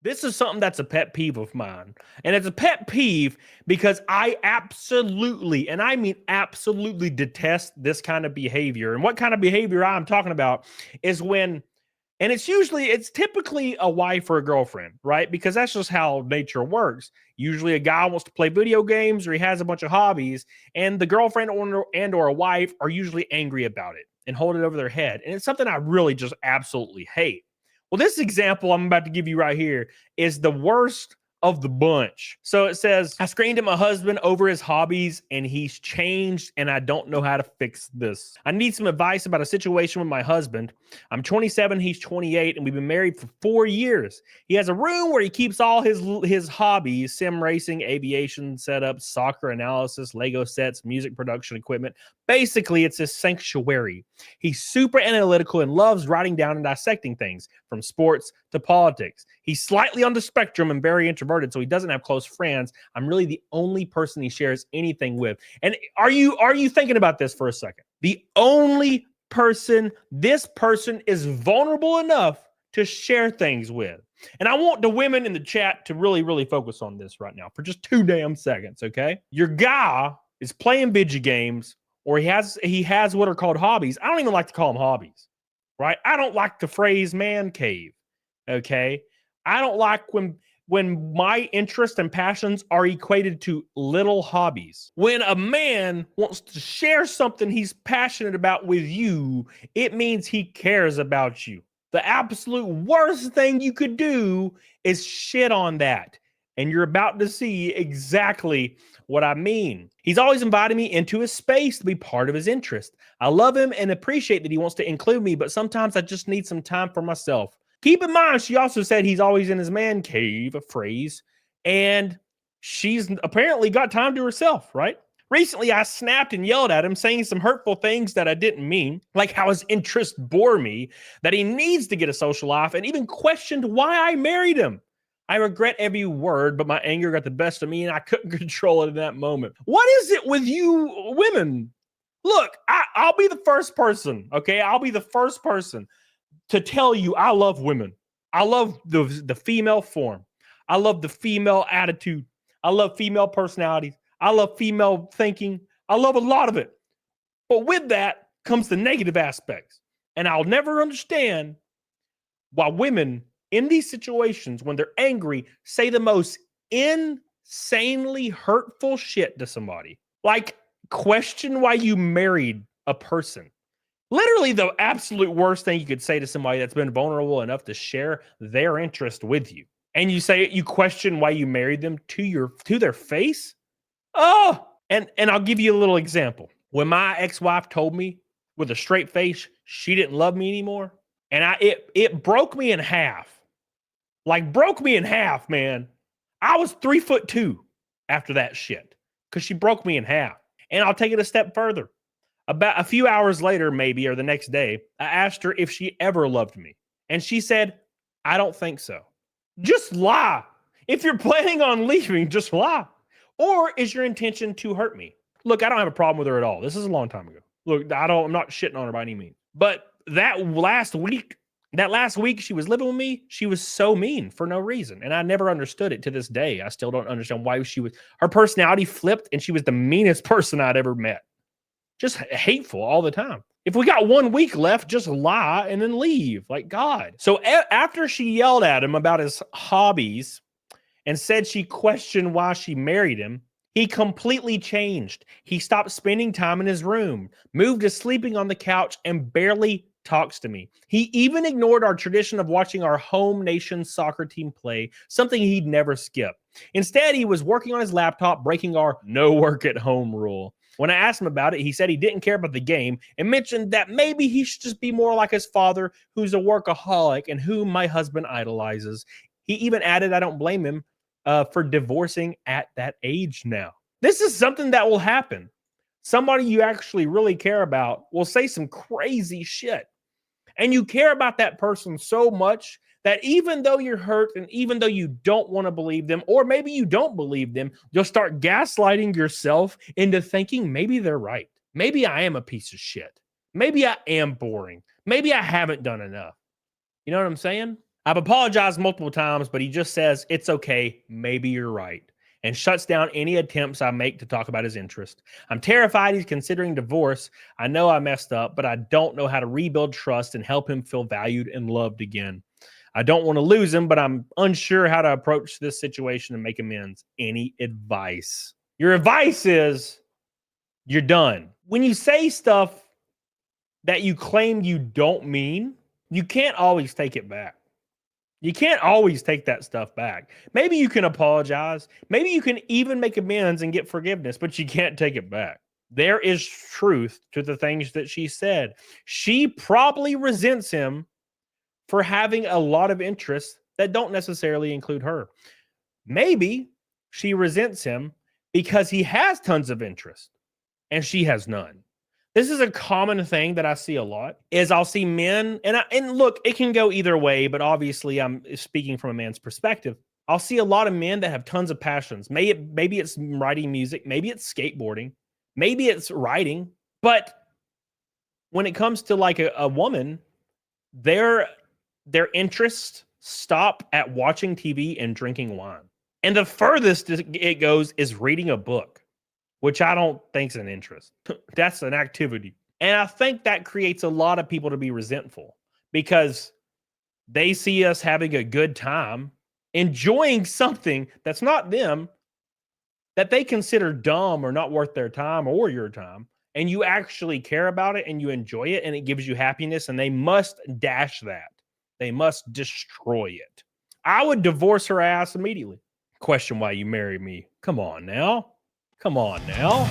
This is something that's a pet peeve of mine. And it's a pet peeve because I absolutely, and I mean absolutely detest this kind of behavior. And what kind of behavior I'm talking about is when, and it's typically a wife or a girlfriend, right? Because that's just how nature works. Usually a guy wants to play video games or he has a bunch of hobbies, and the girlfriend or a wife are usually angry about it and hold it over their head. And it's something I really just absolutely hate. Well, this example I'm about to give you right here is the worst of the bunch. So it says, I screamed at my husband over his hobbies and he's changed and I don't know how to fix this. I need some advice about a situation with my husband. I'm 27, he's 28, and we've been married for 4 years. He has a room where he keeps all his hobbies: sim racing, aviation setups, soccer analysis, Lego sets, music production equipment. Basically, it's his sanctuary. He's super analytical and loves writing down and dissecting things, from sports to politics. He's slightly on the spectrum and very introverted, so he doesn't have close friends. I'm really the only person he shares anything with. And are you thinking about this for a second? The only person this person is vulnerable enough to share things with. And I want the women in the chat to really, really focus on this right now for just 2 damn seconds, okay? Your guy is playing video games, or he has what are called hobbies. I don't even like to call them hobbies, right? I don't like the phrase man cave, okay? I don't like when my interests and passions are equated to little hobbies. When a man wants to share something he's passionate about with you, it means he cares about you. The absolute worst thing you could do is shit on that. And you're about to see exactly what I mean. He's always invited me into his space to be part of his interest. I love him and appreciate that he wants to include me, but sometimes I just need some time for myself. Keep in mind, she also said he's always in his man cave, a phrase, and she's apparently got time to herself, right? Recently, I snapped and yelled at him, saying some hurtful things that I didn't mean, like how his interests bore me, that he needs to get a social life, and even questioned why I married him. I regret every word, but my anger got the best of me and I couldn't control it in that moment. What is it with you women? Look, I'll be the first person, okay? I'll be the first person to tell you I love women. I love the female form. I love the female attitude. I love female personalities. I love female thinking. I love a lot of it. But with that comes the negative aspects. And I'll never understand why women in these situations, when they're angry, say the most insanely hurtful shit to somebody. Like, question why you married a person. Literally the absolute worst thing you could say to somebody that's been vulnerable enough to share their interest with you. And you question why you married them to their face? Oh, and I'll give you a little example. When my ex-wife told me with a straight face she didn't love me anymore, and it broke me in half. Like, broke me in half, man. I was 3'2" after that shit, because she broke me in half. And I'll take it a step further. About a few hours later, maybe, or the next day, I asked her if she ever loved me. And she said, I don't think so. Just lie. If you're planning on leaving, just lie. Or is your intention to hurt me? Look, I don't have a problem with her at all. This is a long time ago. Look, I'm not shitting on her by any means. But that last week she was living with me, she was so mean for no reason. And I never understood it to this day. I still don't understand why her personality flipped and she was the meanest person I'd ever met. Just hateful all the time. If we got 1 week left, just lie and then leave. Like, God. So after she yelled at him about his hobbies and said she questioned why she married him, he completely changed. He stopped spending time in his room, moved to sleeping on the couch, and barely talks to me. He even ignored our tradition of watching our home nation soccer team play, something he'd never skip. Instead, he was working on his laptop, breaking our no work at home rule. When I asked him about it, he said he didn't care about the game and mentioned that maybe he should just be more like his father, who's a workaholic and whom my husband idolizes. He even added, I don't blame him for divorcing at that age now. This is something that will happen. Somebody you actually really care about will say some crazy shit. And you care about that person so much that even though you're hurt and even though you don't want to believe them, or maybe you don't believe them, you'll start gaslighting yourself into thinking maybe they're right. Maybe I am a piece of shit. Maybe I am boring. Maybe I haven't done enough. You know what I'm saying? I've apologized multiple times, but he just says, it's okay, maybe you're right, and shuts down any attempts I make to talk about his interest. I'm terrified he's considering divorce. I know I messed up, but I don't know how to rebuild trust and help him feel valued and loved again. I don't want to lose him, but I'm unsure how to approach this situation and make amends. Any advice? Your advice is you're done. When you say stuff that you claim you don't mean, you can't always take it back. You can't always take that stuff back. Maybe you can apologize. Maybe you can even make amends and get forgiveness, but you can't take it back. There is truth to the things that she said. She probably resents him for having a lot of interests that don't necessarily include her. Maybe she resents him because he has tons of interest and she has none. This is a common thing that I see a lot is I'll see men and look, it can go either way, but obviously I'm speaking from a man's perspective. I'll see a lot of men that have tons of passions. Maybe it's writing music, maybe it's skateboarding, maybe it's writing, but when it comes to like a woman, their interests stop at watching TV and drinking wine. And the furthest it goes is reading a book, which I don't think is an interest. That's an activity. And I think that creates a lot of people to be resentful because they see us having a good time, enjoying something that's not them, that they consider dumb or not worth their time or your time. And you actually care about it and you enjoy it and it gives you happiness, and they must dash that. They must destroy it. I would divorce her ass immediately. Question why you married me. Come on now. Come on now.